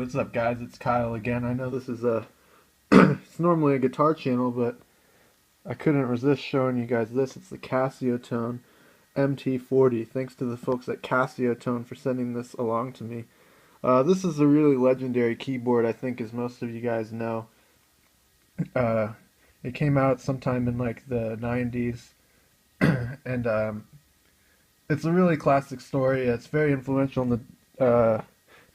What's up, guys? It's Kyle again. I know this is a it's normally a guitar channel, but I couldn't resist showing you guys this. It's the Casiotone MT40. Thanks to the folks at Casiotone for sending this along to me. This is a really legendary keyboard, I think, as most of you guys know. Uh, it came out sometime in like the 90s, and it's a really classic story. It's very influential in the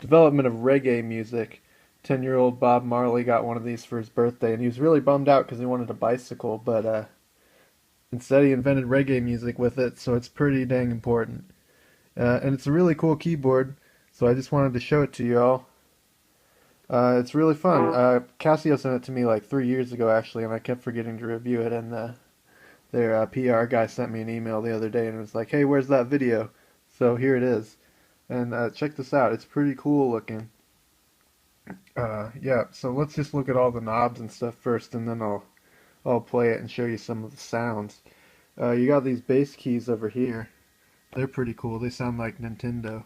development of reggae music. 10-year-old Bob Marley got one of these for his birthday, and he was really bummed out because he wanted a bicycle, but instead he invented reggae music with it, so it's pretty dang important. And it's a really cool keyboard, so I just wanted to show it to you all. It's really fun. Casio sent it to me like 3 years ago, actually, and I kept forgetting to review it, and their PR guy sent me an email the other day and was like, hey, where's that video? So here it is. And check this out. It's pretty cool looking. Yeah, so let's just look at all the knobs and stuff first, and then I'll play it and show you some of the sounds. You got these bass keys over here. They're pretty cool. They sound like Nintendo.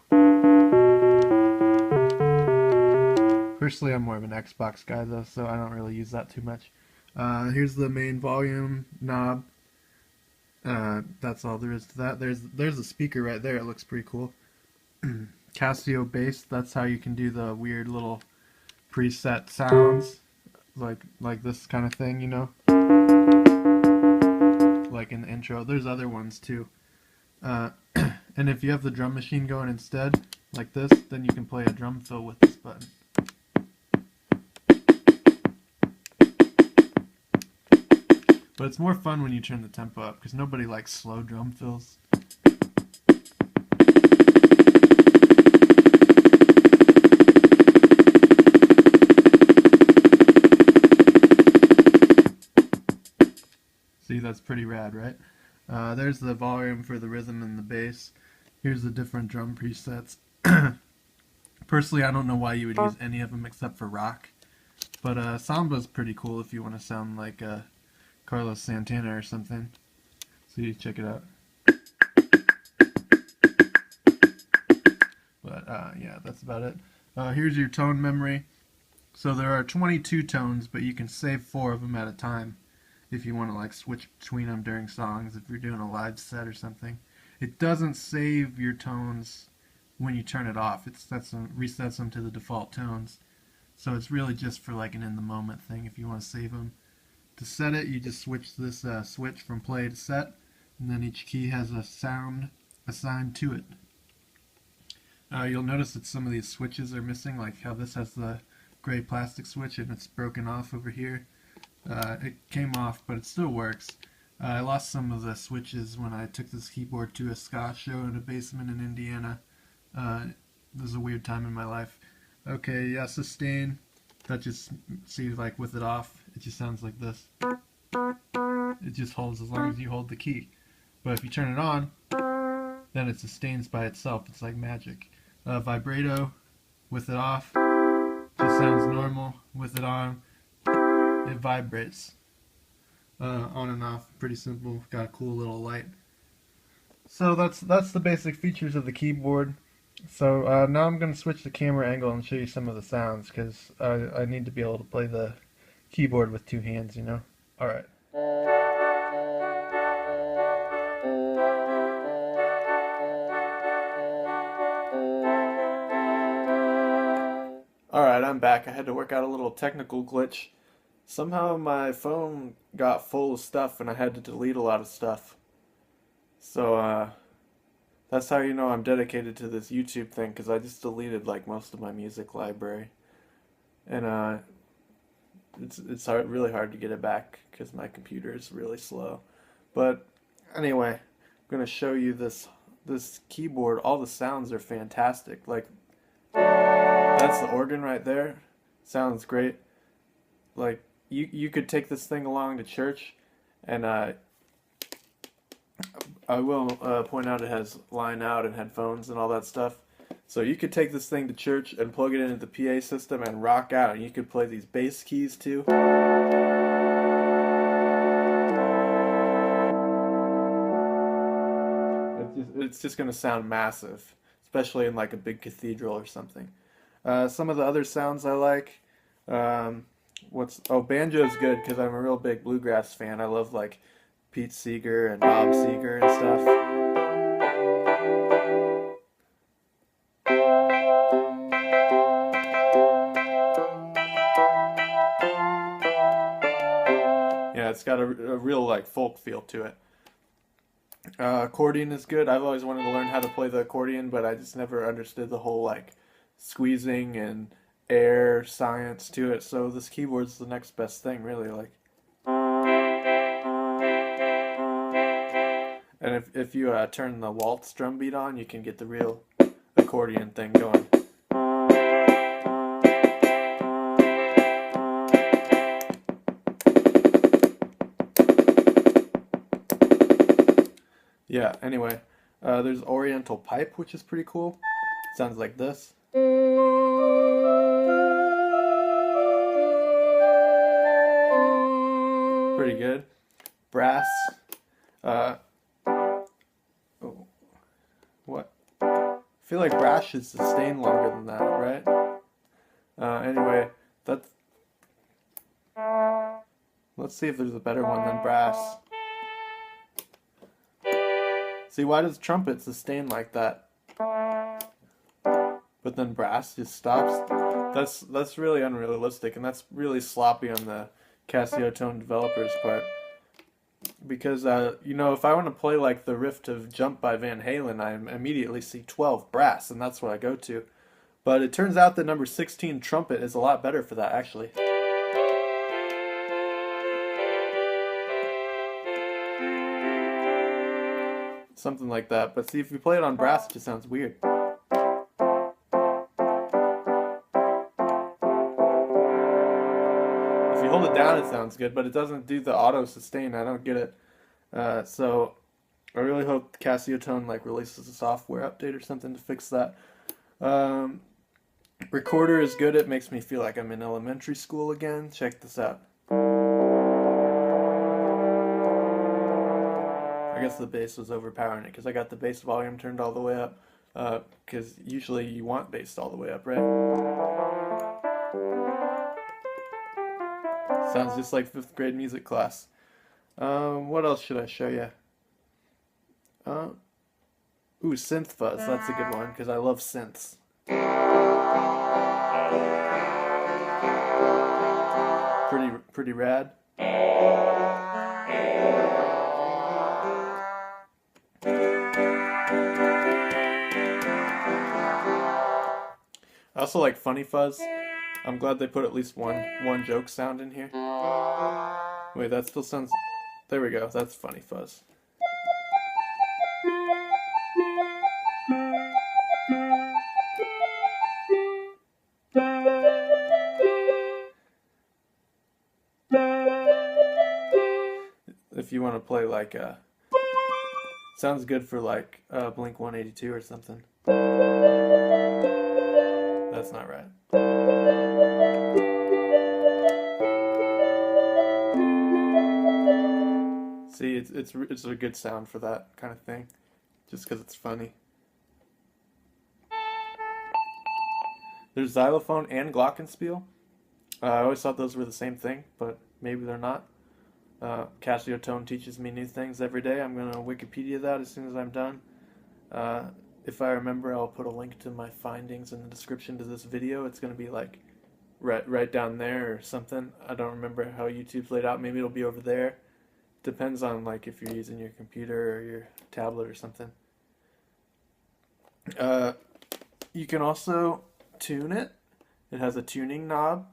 Personally, I'm more of an Xbox guy though, so I don't really use that too much. Here's the main volume knob. That's all there is to that. There's a speaker right there. It looks pretty cool. Casio bass. That's how you can do the weird little preset sounds, like this kind of thing, you know, like in the intro. There's other ones too. And if you have the drum machine going instead, like this, then you can play a drum fill with this button. But it's more fun when you turn the tempo up, because nobody likes slow drum fills. See, that's pretty rad, right? There's the volume for the rhythm and the bass. Here's the different drum presets. Personally, I don't know why you would use any of them except for rock. But Samba's pretty cool if you want to sound like Carlos Santana or something. See, check it out. But yeah, that's about it. Here's your tone memory. So there are 22 tones, but you can save 4 of them at a time if you want to like switch between them during songs, if you're doing a live set or something. It doesn't save your tones when you turn it off. It resets them to the default tones. So it's really just for like an in the moment thing if you want to save them. To set it, you just switch this switch from play to set, and then each key has a sound assigned to it. You'll notice that some of these switches are missing, like how this has the gray plastic switch and it's broken off over here. It came off, but it still works. I lost some of the switches when I took this keyboard to a ska show in a basement in Indiana. It was a weird time in my life. Okay, yeah, sustain. That just, see, like with it off, it just sounds like this. It just holds as long as you hold the key. But if you turn it on, then it sustains by itself. It's like magic. Vibrato, with it off, just sounds normal. With it on, it vibrates. On and off, pretty simple. Got a cool little light. So that's the basic features of the keyboard. So now I'm going to switch the camera angle and show you some of the sounds, because I need to be able to play the keyboard with 2 hands, you know? Alright. Alright, I'm back. I had to work out a little technical glitch. Somehow my phone got full of stuff and I had to delete a lot of stuff. So, that's how you know I'm dedicated to this YouTube thing, because I just deleted like most of my music library. And it's really hard to get it back because my computer is really slow. But anyway, I'm going to show you this keyboard. All the sounds are fantastic. Like, that's the organ right there. Sounds great. Like, you could take this thing along to church, and I will point out it has line out and headphones and all that stuff. So you could take this thing to church and plug it into the PA system and rock out, and you could play these bass keys too. It's just going to sound massive, especially in like a big cathedral or something. Some of the other sounds I like. Banjo's good because I'm a real big bluegrass fan. I love like Pete Seeger and Bob Seger and stuff. Yeah, it's got a real like folk feel to it. Accordion is good. I've always wanted to learn how to play the accordion, but I just never understood the whole like squeezing and air science to it. So this keyboard's the next best thing, really. Like, and if you turn the waltz drum beat on, you can get the real accordion thing going. Yeah, anyway, there's Oriental Pipe, which is pretty cool. Sounds like this. Pretty good. Brass. Oh, what? I feel like brass should sustain longer than that, right? Anyway, that's. Let's see if there's a better one than brass. See, why does trumpet sustain like that? But then brass just stops? That's really unrealistic, and that's really sloppy on the Casiotone developers' part. Because, if I want to play like the riff to Jump by Van Halen, I immediately see 12 brass, and that's what I go to. But it turns out that number 16 trumpet is a lot better for that, actually. Something like that. But see, if you play it on brass, it just sounds weird. If you hold it down, it sounds good, but it doesn't do the auto sustain. I don't get it. So I really hope Casiotone like releases a software update or something to fix that. Recorder is good. It makes me feel like I'm in elementary school again. Check this out. I guess the bass was overpowering it because I got the bass volume turned all the way up. Because usually you want bass all the way up, right? Sounds just like 5th grade music class. What else should I show you? Synth fuzz. That's a good one because I love synths. Pretty rad. I also like funny fuzz. I'm glad they put at least one joke sound in here. Wait, that still sounds... There we go, that's funny fuzz. If you want to play like sounds good for like Blink 182 or something. That's not right. See, it's a good sound for that kind of thing, just because it's funny. There's xylophone and glockenspiel. I always thought those were the same thing, but maybe they're not. Casiotone teaches me new things every day. I'm going to Wikipedia that as soon as I'm done. If I remember, I'll put a link to my findings in the description to this video. It's going to be like right down there or something. I don't remember how YouTube's laid out. Maybe it'll be over there. Depends on like if you're using your computer or your tablet or something. You can also tune it. It has a tuning knob.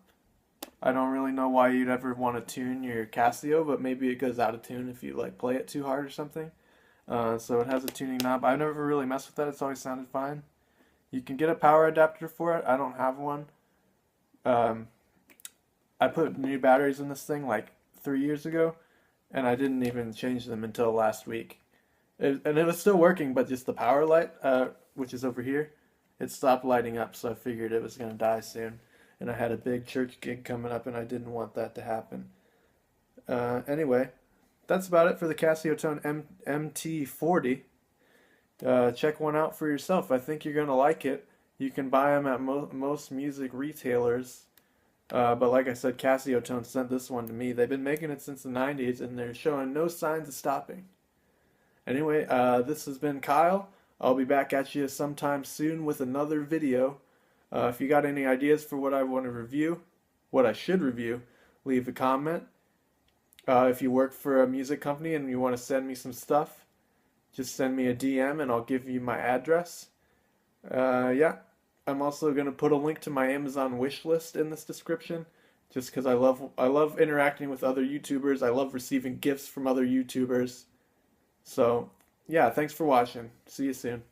I don't really know why you'd ever want to tune your Casio, but maybe it goes out of tune if you like play it too hard or something. So it has a tuning knob. I've never really messed with that. It's always sounded fine. You can get a power adapter for it. I don't have one. I put new batteries in this thing like 3 years ago, and I didn't even change them until last week. And it was still working, but just the power light, which is over here, it stopped lighting up, so I figured it was going to die soon. And I had a big church gig coming up, and I didn't want that to happen. Anyway, that's about it for the Casiotone MT40. Check one out for yourself. I think you're going to like it. You can buy them at most music retailers. But like I said, Casiotone sent this one to me. They've been making it since the 90s, and they're showing no signs of stopping. Anyway, this has been Kyle. I'll be back at you sometime soon with another video. If you got any ideas for what I want to review, what I should review, leave a comment. If you work for a music company and you want to send me some stuff, just send me a DM and I'll give you my address. Yeah, I'm also going to put a link to my Amazon wish list in this description, just because I love interacting with other YouTubers. I love receiving gifts from other YouTubers. So, yeah, thanks for watching. See you soon.